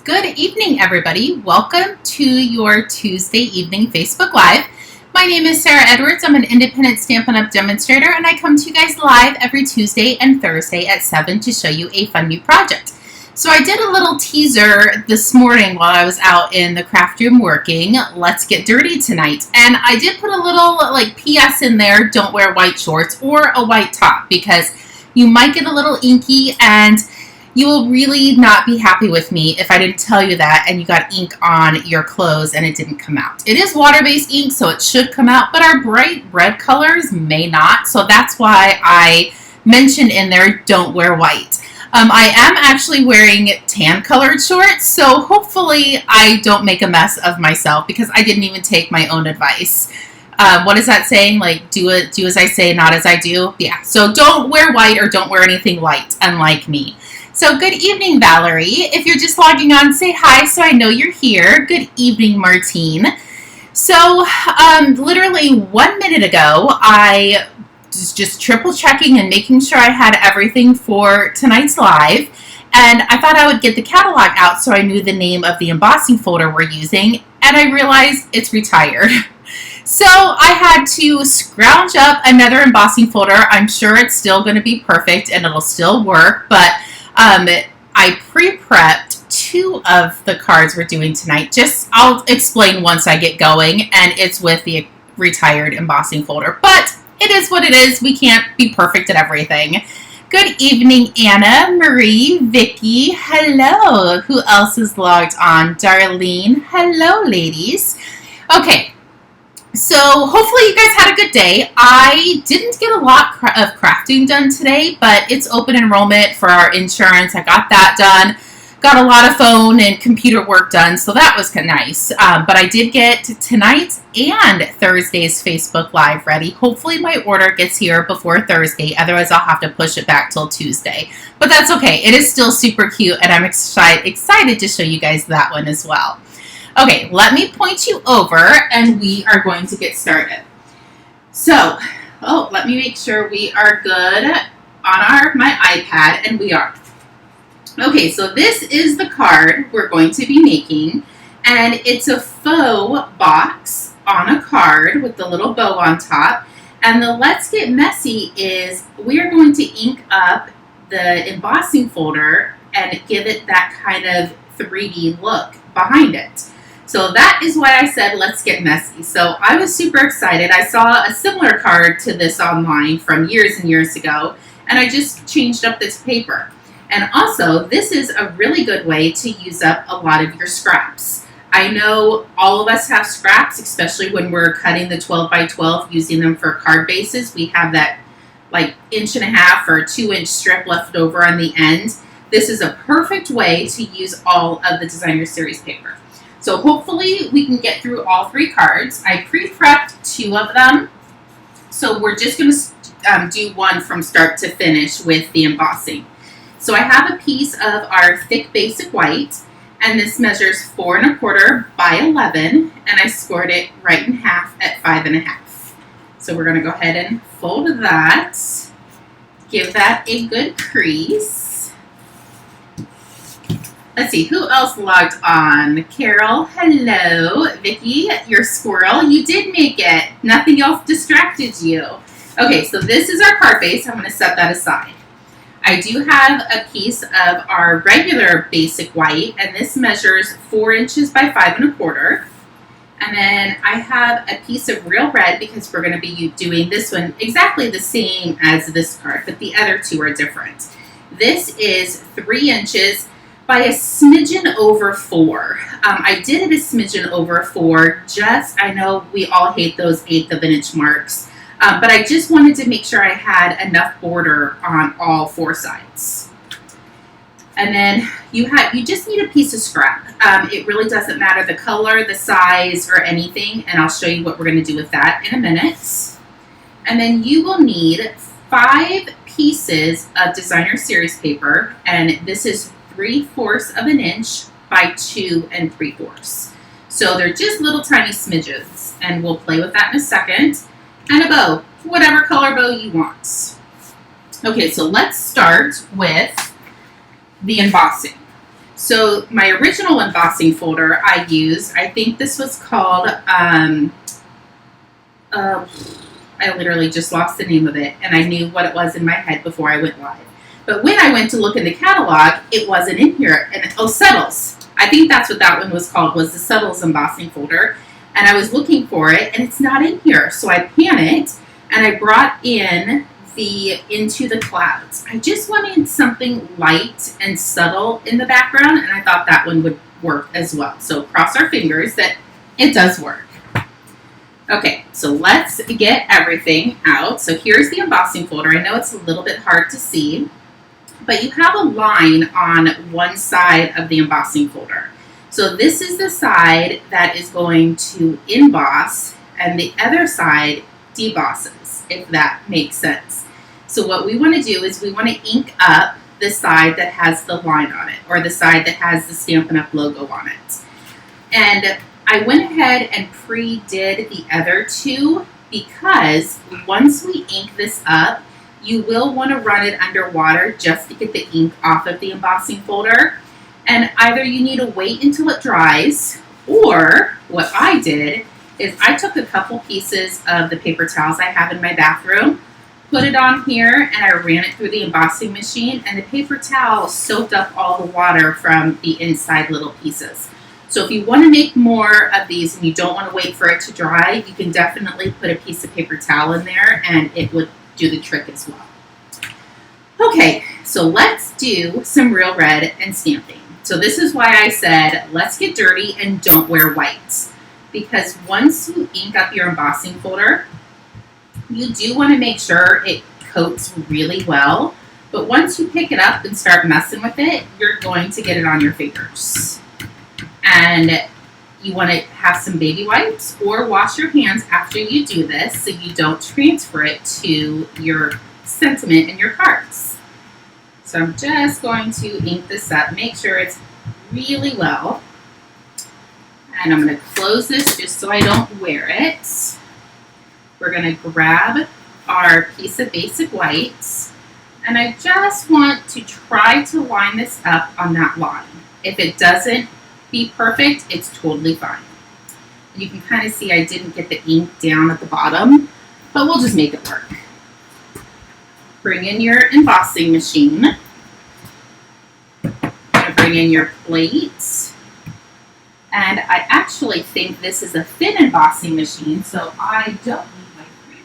Good evening, everybody. Welcome to your Tuesday evening Facebook Live. My name is Sarah Edwards. I'm an independent Stampin' Up! Demonstrator, and I come to you guys live every Tuesday and Thursday at 7 to show you a fun new project. So I did a little teaser this morning while I was out in the craft room working. Let's get dirty tonight. And I did put a little PS in there, don't wear white shorts or a white top, because you might get a little inky and you will really not be happy with me if I didn't tell you that and you got ink on your clothes and it didn't come out. It is water-based ink, so it should come out, but our bright red colors may not. So that's why I mentioned in there, don't wear white. I am actually wearing tan colored shorts, so hopefully I don't make a mess of myself because I didn't even take my own advice. What is that saying? Like, do as I say, not as I do? Yeah, so don't wear white or don't wear anything light, unlike me. So good evening, Valerie. If you're just logging on, say hi so I know you're here. Good evening, Martine. So literally 1 minute ago, I was just triple checking and making sure I had everything for tonight's live. And I thought I would get the catalog out so I knew the name of the embossing folder we're using. And I realized it's retired. So I had to scrounge up another embossing folder. I'm sure it's still going to be perfect and it'll still work, but I pre-prepped 2 of the cards we're doing tonight. I'll explain once I get going, and it's with the retired embossing folder. But it is what it is. We can't be perfect at everything. Good evening, Anna, Marie, Vicky. Hello. Who else is logged on? Darlene. Hello, ladies. Okay. So hopefully you guys had a good day. I didn't get a lot of crafting done today, but it's open enrollment for our insurance. I got that done. Got a lot of phone and computer work done, so that was kind of nice. But I did get tonight's and Thursday's Facebook Live ready. Hopefully my order gets here before Thursday. Otherwise, I'll have to push it back till Tuesday. But that's okay. It is still super cute, and I'm excited to show you guys that one as well. Okay, let me point you over and we are going to get started. So, let me make sure we are good on my iPad, and we are. Okay, so this is the card we're going to be making, and it's a faux box on a card with the little bow on top. And the Let's Get Messy is we are going to ink up the embossing folder and give it that kind of 3D look behind it. So that is why I said, let's get messy. So I was super excited. I saw a similar card to this online from years and years ago, and I just changed up this paper. And also, this is a really good way to use up a lot of your scraps. I know all of us have scraps, especially when we're cutting the 12 by 12, using them for card bases. We have that 1.5 or 2 inch strip left over on the end. This is a perfect way to use all of the designer series paper. So hopefully we can get through all 3 cards. I pre-prepped 2 of them. So we're just going to do one from start to finish with the embossing. So I have a piece of our thick basic white, and this measures 4 1/4 by 11, and I scored it right in half at 5 1/2. So we're going to go ahead and fold that, give that a good crease. Let's see, who else logged on? Carol, hello. Vicky, your squirrel, you did make it. Nothing else distracted you. Okay, so this is our card base. I'm going to set that aside. I do have a piece of our regular basic white, and this measures 4 inches by 5 1/4. And then I have a piece of real red because we're going to be doing this one exactly the same as this card, but the other 2 are different. This is 3 inches by a smidgen over 4. I did it a smidgen over 4. I know we all hate those 1/8 of an inch marks, but I just wanted to make sure I had enough border on all 4 sides. And then you just need a piece of scrap. It really doesn't matter the color, the size, or anything, and I'll show you what we're going to do with that in a minute. And then you will need 5 pieces of designer series paper, and this is 3/4 of an inch by 2 3/4. So they're just little tiny smidgens, and we'll play with that in a second. And a bow, whatever color bow you want. Okay, so let's start with the embossing. So my original embossing folder I used, I think this was called, I literally just lost the name of it, and I knew what it was in my head before I went live. But when I went to look in the catalog, it wasn't in here. And Settles. I think that's what that one was called, was the Settles embossing folder. And I was looking for it, and it's not in here. So I panicked, and I brought in the Into the Clouds. I just wanted something light and subtle in the background, and I thought that one would work as well. So cross our fingers that it does work. Okay, so let's get everything out. So here's the embossing folder. I know it's a little bit hard to see, but you have a line on one side of the embossing folder. So this is the side that is going to emboss, and the other side debosses, if that makes sense. So what we want to do is we want to ink up the side that has the line on it, or the side that has the Stampin' Up! Logo on it. And I went ahead and pre-did the other two because once we ink this up, you will want to run it underwater just to get the ink off of the embossing folder. And either you need to wait until it dries, or what I did is I took a couple pieces of the paper towels I have in my bathroom, put it on here, and I ran it through the embossing machine, and the paper towel soaked up all the water from the inside little pieces. So if you want to make more of these and you don't want to wait for it to dry, you can definitely put a piece of paper towel in there and it would do the trick as well. Okay, so let's do some Real Red and stamping. So this is why I said, let's get dirty and don't wear whites. Because once you ink up your embossing folder, you do want to make sure it coats really well. But once you pick it up and start messing with it, you're going to get it on your fingers. And you want to have some baby wipes or wash your hands after you do this so you don't transfer it to your sentiment and your cards. So I'm just going to ink this up, make sure it's really well. And I'm going to close this just so I don't wear it. We're going to grab our piece of basic whites, and I just want to try to line this up on that line. If it doesn't be perfect, it's totally fine. You can kind of see I didn't get the ink down at the bottom, but we'll just make it work. Bring in your embossing machine. Bring in your plate. And I actually think this is a thin embossing machine, so I don't need my 3D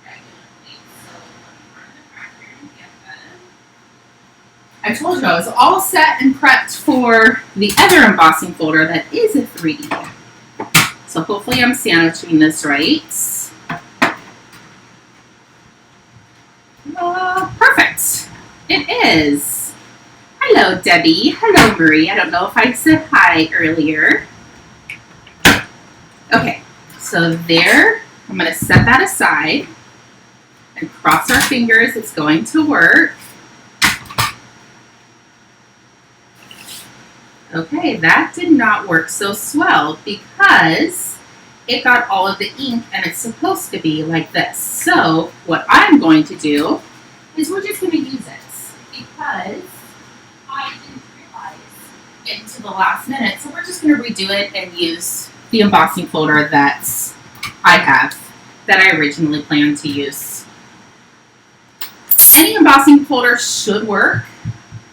plate. I told you I was all set and prepped for the other embossing folder that is a 3D. So hopefully I'm sandwiching this right. Perfect. It is. Hello, Debbie. Hello, Marie. I don't know if I said hi earlier. Okay, so there, I'm going to set that aside and cross our fingers. It's going to work. Okay, that did not work so swell because it got all of the ink and it's supposed to be like this. So what I'm going to do is we're just going to use it because I didn't realize it until the last minute. So we're just going to redo it and use the embossing folder that I have that I originally planned to use. Any embossing folder should work.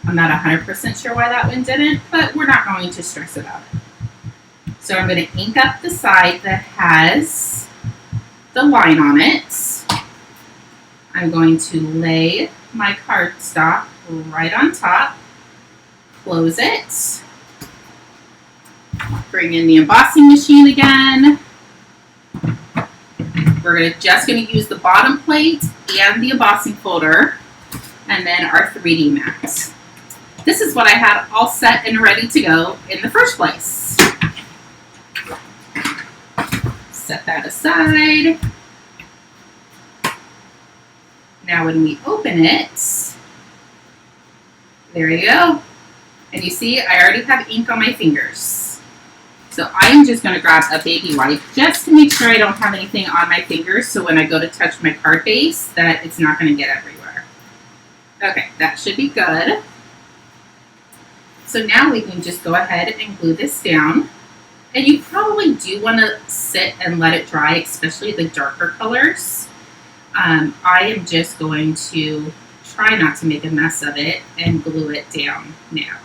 I'm not 100% sure why that one didn't, but we're not going to stress about it. So I'm going to ink up the side that has the line on it. I'm going to lay my cardstock right on top, close it, bring in the embossing machine again. We're just going to use the bottom plate and the embossing folder, and then our 3D mat. This is what I had all set and ready to go in the first place. Set that aside. Now when we open it, there you go. And you see, I already have ink on my fingers. So I'm just going to grab a baby wipe just to make sure I don't have anything on my fingers, so when I go to touch my card base, that it's not going to get everywhere. Okay, that should be good. So now we can just go ahead and glue this down. And you probably do want to sit and let it dry, especially the darker colors. I am just going to try not to make a mess of it and glue it down now.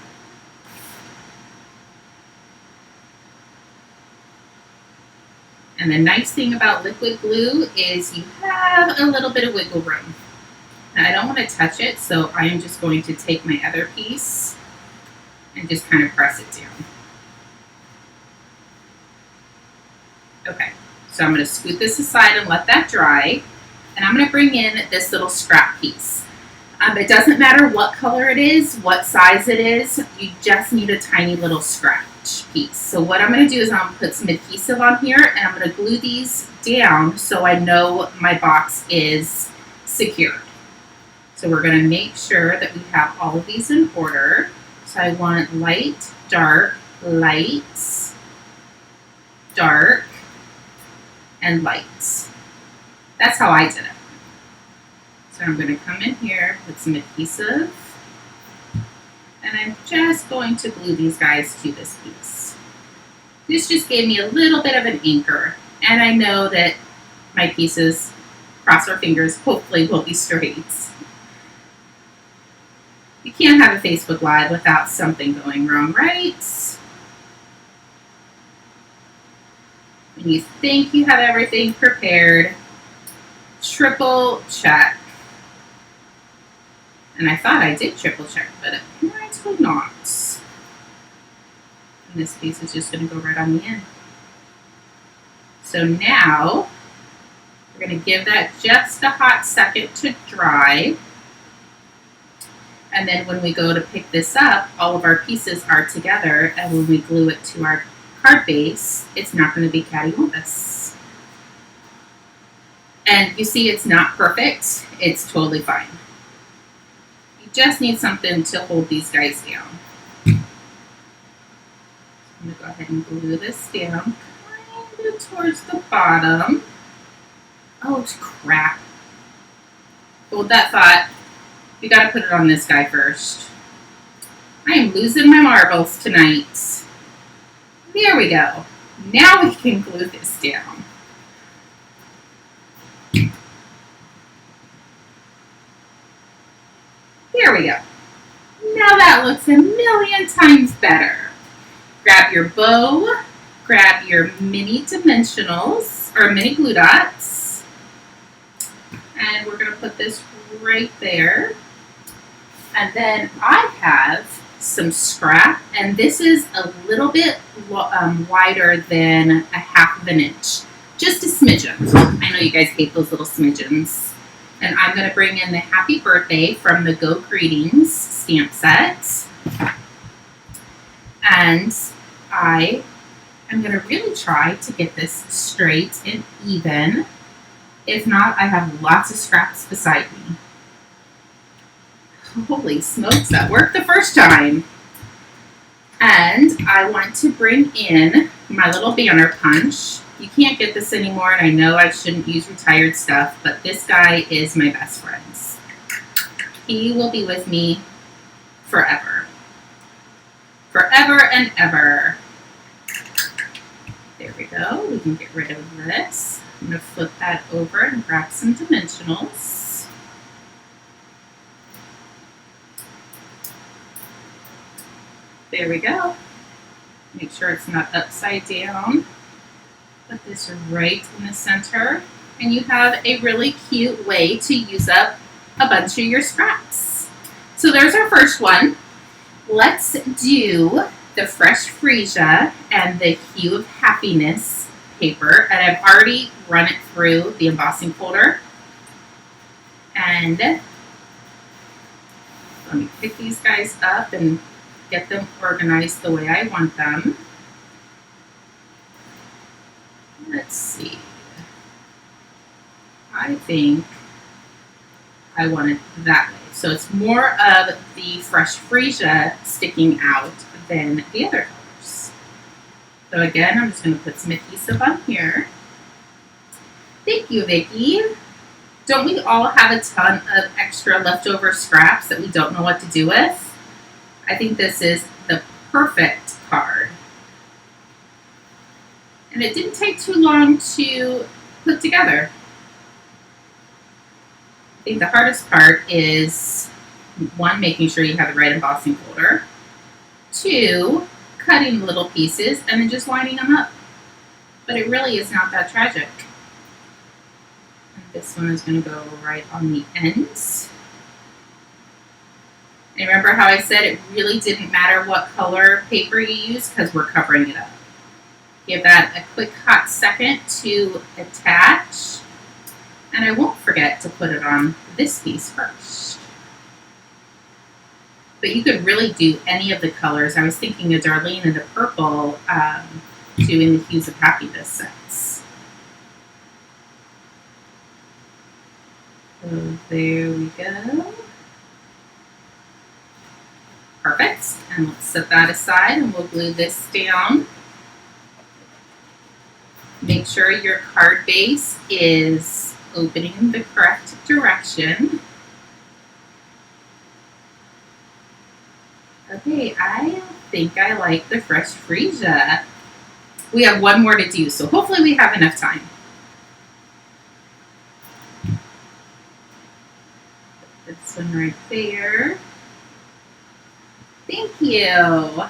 And the nice thing about liquid glue is you have a little bit of wiggle room. Now I don't want to touch it, so I am just going to take my other piece and just kind of press it down. Okay, so I'm going to scoot this aside and let that dry. And I'm going to bring in this little scrap piece. It doesn't matter what color it is, what size it is, you just need a tiny little scratch piece. So what I'm going to do is I'm going to put some adhesive on here and I'm going to glue these down so I know my box is secured. So we're going to make sure that we have all of these in order. So I want light, dark, light, dark, and light. That's how I did it. So I'm going to come in here, put some adhesive, and I'm just going to glue these guys to this piece. This just gave me a little bit of an anchor, and I know that my pieces, cross our fingers, hopefully will be straight. You can't have a Facebook Live without something going wrong, right? When you think you have everything prepared, triple check. And I thought I did triple check, but apparently not. And this piece is just going to go right on the end. So now, we're going to give that just a hot second to dry. And then when we go to pick this up, all of our pieces are together, and when we glue it to our card base, it's not going to be cattywampus. And you see it's not perfect, it's totally fine. You just need something to hold these guys down. I'm going to go ahead and glue this down kind of towards the bottom. Oh, crap. Hold that thought. We got to put it on this guy first. I am losing my marbles tonight. There we go. Now we can glue this down. There we go. Now that looks a million times better. Grab your bow, grab your mini dimensionals, or mini glue dots, and we're going to put this right there. And then I have some scrap, and this is a little bit wider than a 1/2 inch, just a smidgen. I know you guys hate those little smidgens. And I'm going to bring in the Happy Birthday from the Go Greetings stamp set. And I am going to really try to get this straight and even. If not, I have lots of scraps beside me. Holy smokes, that worked the first time. And I want to bring in my little banner punch. You can't get this anymore, and I know I shouldn't use retired stuff, but this guy is my best friend. He will be with me forever. Forever and ever. There we go. We can get rid of this. I'm going to flip that over and grab some dimensionals. There we go. Make sure it's not upside down. Put this right in the center. And you have a really cute way to use up a bunch of your scraps. So there's our first one. Let's do the Fresh Freesia and the Hue of Happiness paper. And I've already run it through the embossing folder. And let me pick these guys up and get them organized the way I want them. Let's see. I think I want it that way. So it's more of the Fresh Freesia sticking out than the other colors. So again, I'm just going to put some adhesive on here. Thank you, Vicki. Don't we all have a ton of extra leftover scraps that we don't know what to do with? I think this is the perfect card. And it didn't take too long to put together. I think the hardest part is, one, making sure you have the right embossing folder. Two, cutting little pieces and then just lining them up. But it really is not that tragic. And this one is going to go right on the ends. And remember how I said it really didn't matter what color paper you use because we're covering it up. Give that a quick hot second to attach. And I won't forget to put it on this piece first. But you could really do any of the colors. I was thinking of Darlene and the purple doing the Hues of Happiness sets. So there we go. Perfect. And let's set that aside and we'll glue this down. Make sure your card base is opening the correct direction. Okay, I think I like the fresh freesia. We have one more to do, so hopefully we have enough time. Put this one right there. Thank you.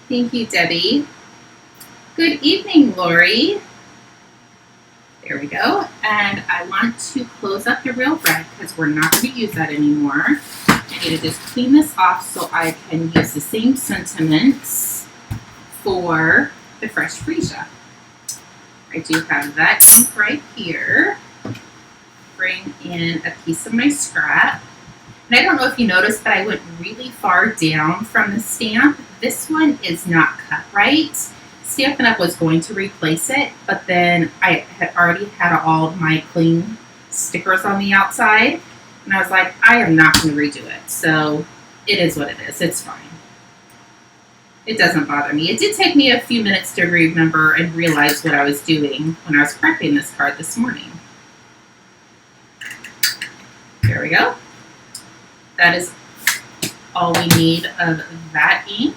Thank you, Debbie. Good evening, Lori. There we go. And I want to close up the real bread because we're not going to use that anymore. I need to just clean this off so I can use the same sentiments for the fresh freesia. I do have that ink right here. Bring in a piece of my scrap. And I don't know if you noticed, but I went really far down from the stamp. This one is not cut right. Stampin' Up! Was going to replace it, but then I had already had all of my clean stickers on the outside. And I was like, I am not going to redo it. So it is what it is. It's fine. It doesn't bother me. It did take me a few minutes to remember and realize what I was doing when I was prepping this card this morning. There we go. That is all we need of that ink.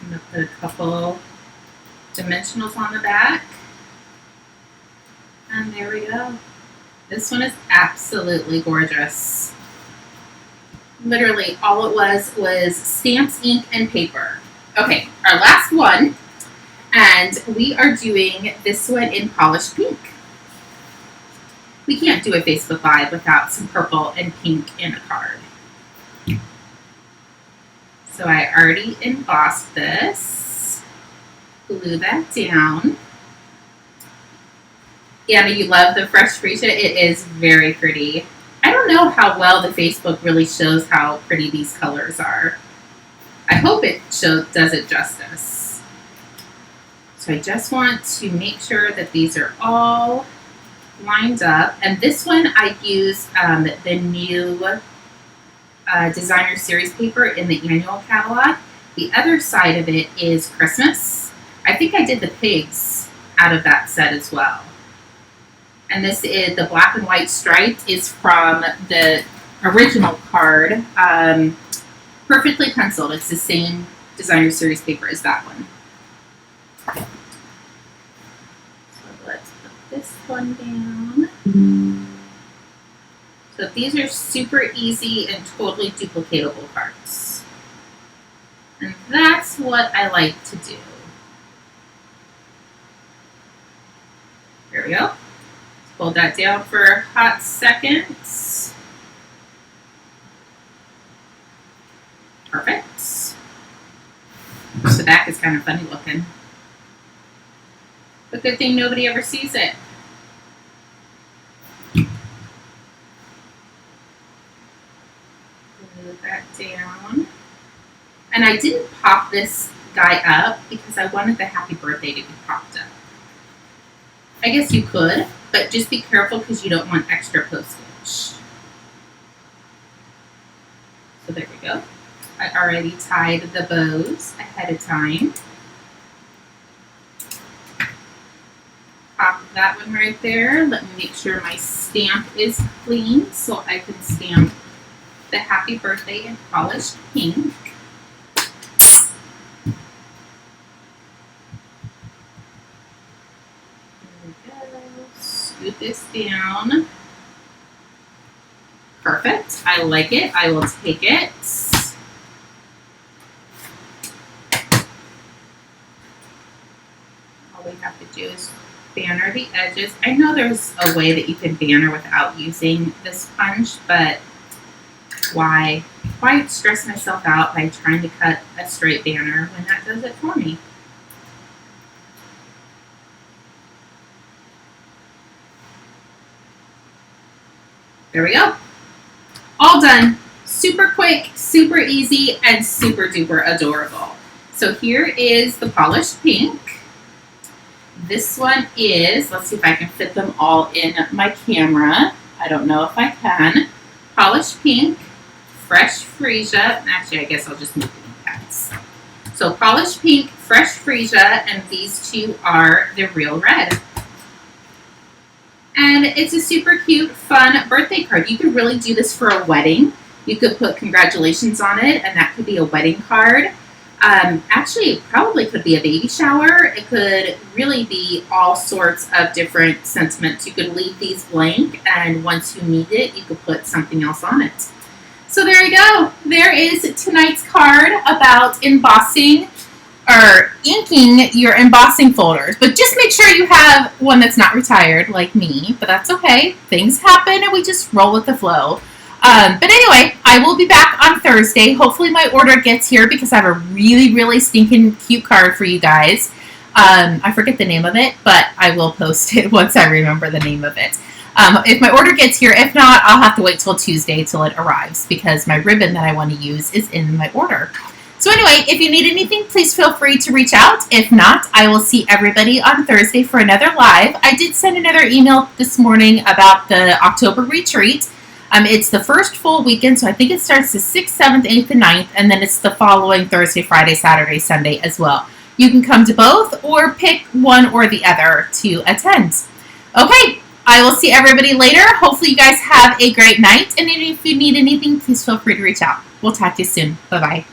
I'm going to put a couple dimensionals on the back. And there we go. This one is absolutely gorgeous. Literally all it was stamps, ink, and paper. Okay, our last one. And we are doing this one in polished pink. We can't do a Facebook Live without some purple and pink in a card. So I already embossed this. Glue that down. Anna, you love the fresh freesia. It is very pretty. I don't know how well the Facebook really shows how pretty these colors are. I hope it does it justice. So I just want to make sure that these are all lined up. And this one I used the new designer series paper in the annual catalog. The other side of it is Christmas. I think I did the pigs out of that set as well. And this is the black and white striped is from the original card, perfectly penciled. It's the same designer series paper as that one. So let's put this one down. So these are super easy and totally duplicatable cards. And that's what I like to do. There we go. Hold that down for a hot second. Perfect. The back is kind of funny looking. But good thing nobody ever sees it. Glue that down. And I didn't pop this guy up because I wanted the happy birthday to be popped up. I guess you could, but just be careful because you don't want extra postage. So there we go. I already tied the bows ahead of time. Pop that one right there. Let me make sure my stamp is clean so I can stamp the happy birthday in polished pink. this down. Perfect. I like it. I will take it. All we have to do is banner the edges. I know there's a way that you can banner without using the sponge, but why stress myself out by trying to cut a straight banner when that does it for me? There we go. All done. Super quick, super easy, and super duper adorable. So here is the polished pink. This one is, let's see if I can fit them all in my camera. I don't know if I can. Polished pink, fresh freesia. Actually, I guess I'll just move the ink pads. So polished pink, fresh freesia, and these two are the real red. And it's a super cute, fun birthday card. You could really do this for a wedding. You could put congratulations on it, and that could be a wedding card. Actually, it probably could be a baby shower. It could really be all sorts of different sentiments. You could leave these blank, and once you need it, you could put something else on it. So there you go. There is tonight's card about embossing or inking your embossing folders. But just make sure you have one that's not retired like me, but that's okay. Things happen and we just roll with the flow. But anyway, I will be back on Thursday. Hopefully my order gets here because I have a really, really stinking cute card for you guys. I forget the name of it, but I will post it once I remember the name of it. If my order gets here, if not, I'll have to wait till Tuesday till it arrives because my ribbon that I want to use is in my order. So anyway, if you need anything, please feel free to reach out. If not, I will see everybody on Thursday for another live. I did send another email this morning about the October retreat. It's the first full weekend, so I think it starts the 6th, 7th, 8th, and 9th, and then it's the following Thursday, Friday, Saturday, Sunday as well. You can come to both or pick one or the other to attend. Okay, I will see everybody later. Hopefully you guys have a great night, and if you need anything, please feel free to reach out. We'll talk to you soon. Bye-bye.